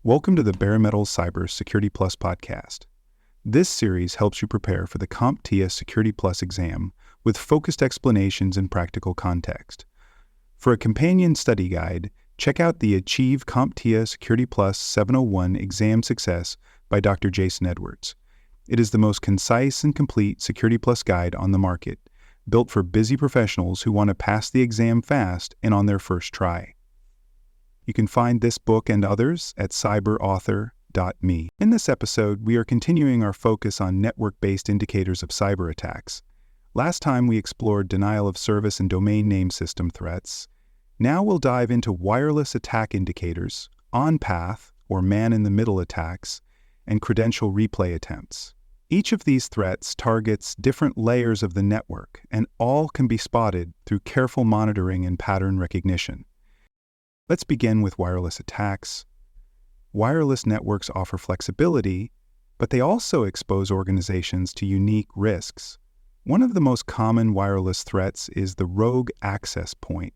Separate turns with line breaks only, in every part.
Welcome to the Bare Metal Cyber Security Plus podcast. This series helps you prepare for the CompTIA Security Plus exam with focused explanations and practical context. For a companion study guide, check out the Achieve CompTIA Security Plus 701 Exam Success by Dr. Jason Edwards. It is the most concise and complete Security Plus guide on the market, built for busy professionals who want to pass the exam fast and on their first try. You can find this book and others at cyberauthor.me. In this episode, we are continuing our focus on network-based indicators of cyber attacks. Last time we explored denial of service and domain name system threats. Now we'll dive into wireless attack indicators, on-path or man-in-the-middle attacks, and credential replay attempts. Each of these threats targets different layers of the network, and all can be spotted through careful monitoring and pattern recognition. Let's begin with wireless attacks. Wireless networks offer flexibility, but they also expose organizations to unique risks. One of the most common wireless threats is the rogue access point.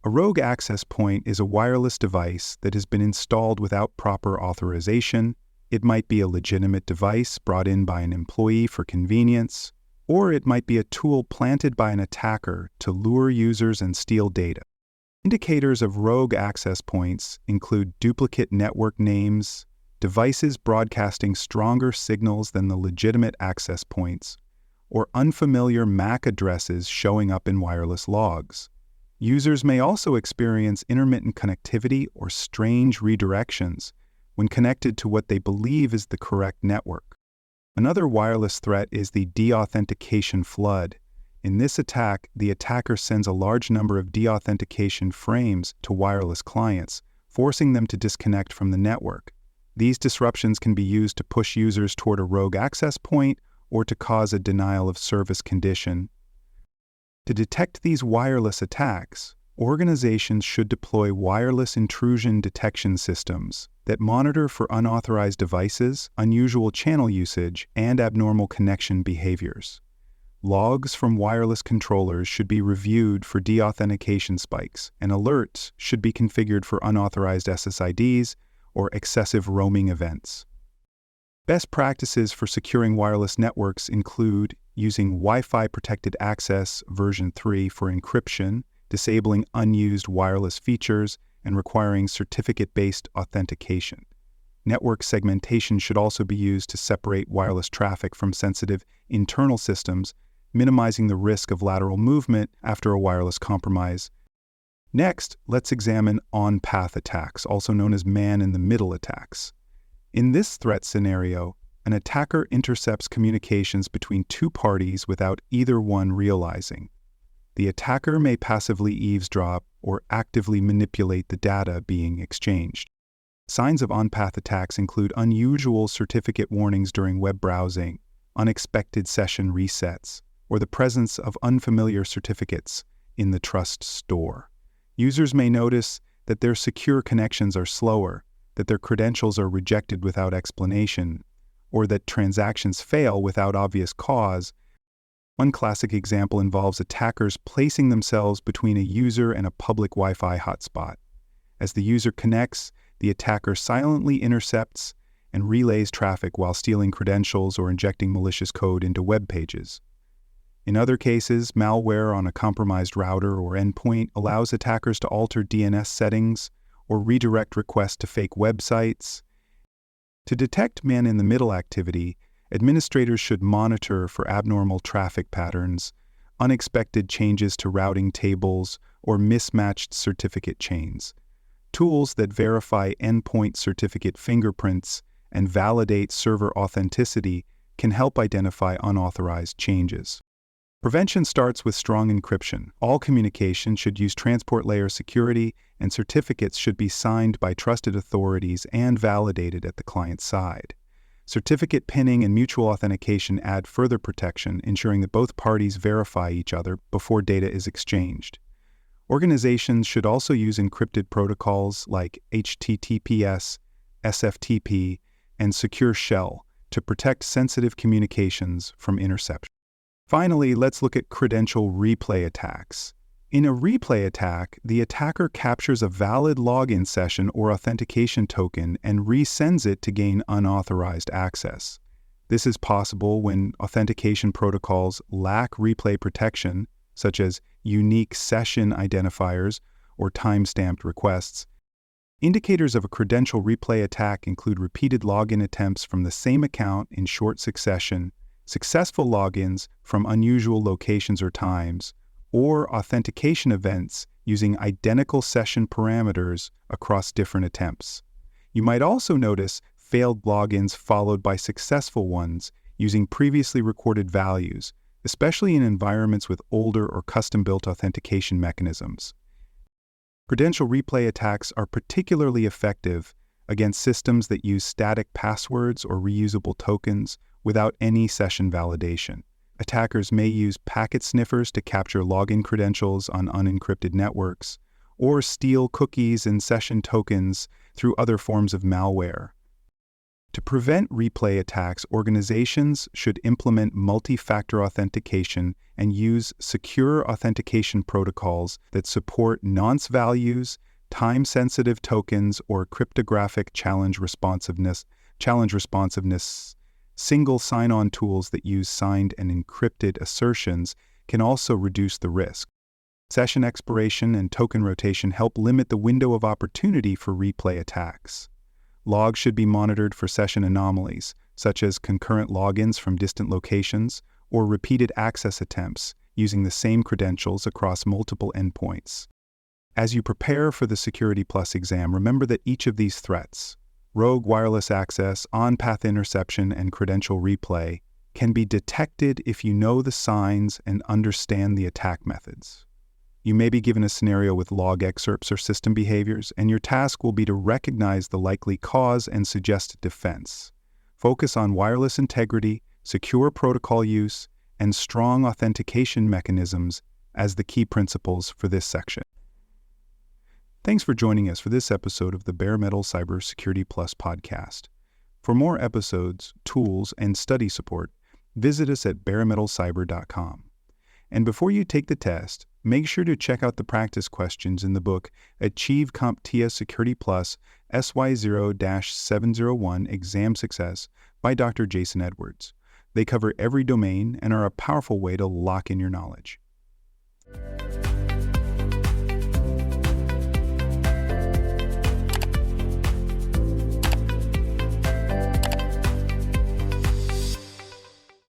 A rogue access point is a wireless device that has been installed without proper authorization. It might be a legitimate device brought in by an employee for convenience, or it might be a tool planted by an attacker to lure users and steal data. Indicators of rogue access points include duplicate network names, devices broadcasting stronger signals than the legitimate access points, or unfamiliar MAC addresses showing up in wireless logs. Users may also experience intermittent connectivity or strange redirections when connected to what they believe is the correct network. Another wireless threat is the de-authentication flood. In this attack, the attacker sends a large number of de-authentication frames to wireless clients, forcing them to disconnect from the network. These disruptions can be used to push users toward a rogue access point or to cause a denial of service condition. To detect these wireless attacks, organizations should deploy wireless intrusion detection systems that monitor for unauthorized devices, unusual channel usage, and abnormal connection behaviors. Logs from wireless controllers should be reviewed for de-authentication spikes, and alerts should be configured for unauthorized SSIDs or excessive roaming events. Best practices for securing wireless networks include using Wi-Fi Protected Access version 3 for encryption, disabling unused wireless features, and requiring certificate-based authentication. Network segmentation should also be used to separate wireless traffic from sensitive internal systems, minimizing the risk of lateral movement after a wireless compromise. Next, let's examine on-path attacks, also known as man-in-the-middle attacks. In this threat scenario, an attacker intercepts communications between two parties without either one realizing. The attacker may passively eavesdrop or actively manipulate the data being exchanged. Signs of on-path attacks include unusual certificate warnings during web browsing, unexpected session resets, or the presence of unfamiliar certificates in the trust store. Users may notice that their secure connections are slower, that their credentials are rejected without explanation, or that transactions fail without obvious cause. One classic example involves attackers placing themselves between a user and a public Wi-Fi hotspot. As the user connects, the attacker silently intercepts and relays traffic while stealing credentials or injecting malicious code into web pages. In other cases, malware on a compromised router or endpoint allows attackers to alter DNS settings or redirect requests to fake websites. To detect man-in-the-middle activity, administrators should monitor for abnormal traffic patterns, unexpected changes to routing tables, or mismatched certificate chains. Tools that verify endpoint certificate fingerprints and validate server authenticity can help identify unauthorized changes. Prevention starts with strong encryption. All communication should use transport layer security, and certificates should be signed by trusted authorities and validated at the client side. Certificate pinning and mutual authentication add further protection, ensuring that both parties verify each other before data is exchanged. Organizations should also use encrypted protocols like HTTPS, SFTP, and Secure Shell to protect sensitive communications from interception. Finally, let's look at credential replay attacks. In a replay attack, the attacker captures a valid login session or authentication token and resends it to gain unauthorized access. This is possible when authentication protocols lack replay protection, such as unique session identifiers or time-stamped requests. Indicators of a credential replay attack include repeated login attempts from the same account in short succession, successful logins from unusual locations or times, or authentication events using identical session parameters across different attempts. You might also notice failed logins followed by successful ones using previously recorded values, especially in environments with older or custom-built authentication mechanisms. Credential replay attacks are particularly effective against systems that use static passwords or reusable tokens without any session validation. Attackers may use packet sniffers to capture login credentials on unencrypted networks, or steal cookies and session tokens through other forms of malware. To prevent replay attacks, organizations should implement multi-factor authentication and use secure authentication protocols that support nonce values, time-sensitive tokens, or cryptographic challenge responsiveness. Single sign-on tools that use signed and encrypted assertions can also reduce the risk. Session expiration and token rotation help limit the window of opportunity for replay attacks. Logs should be monitored for session anomalies, such as concurrent logins from distant locations or repeated access attempts using the same credentials across multiple endpoints. As you prepare for the Security Plus exam, remember that each of these threats, rogue wireless access, on-path interception, and credential replay, can be detected if you know the signs and understand the attack methods. You may be given a scenario with log excerpts or system behaviors, and your task will be to recognize the likely cause and suggest a defense. Focus on wireless integrity, secure protocol use, and strong authentication mechanisms as the key principles for this section. Thanks for joining us for this episode of the Bare Metal Cybersecurity Plus podcast. For more episodes, tools, and study support, visit us at baremetalcyber.com. And before you take the test, make sure to check out the practice questions in the book Achieve CompTIA Security Plus SY0-701 Exam Success by Dr. Jason Edwards. They cover every domain and are a powerful way to lock in your knowledge.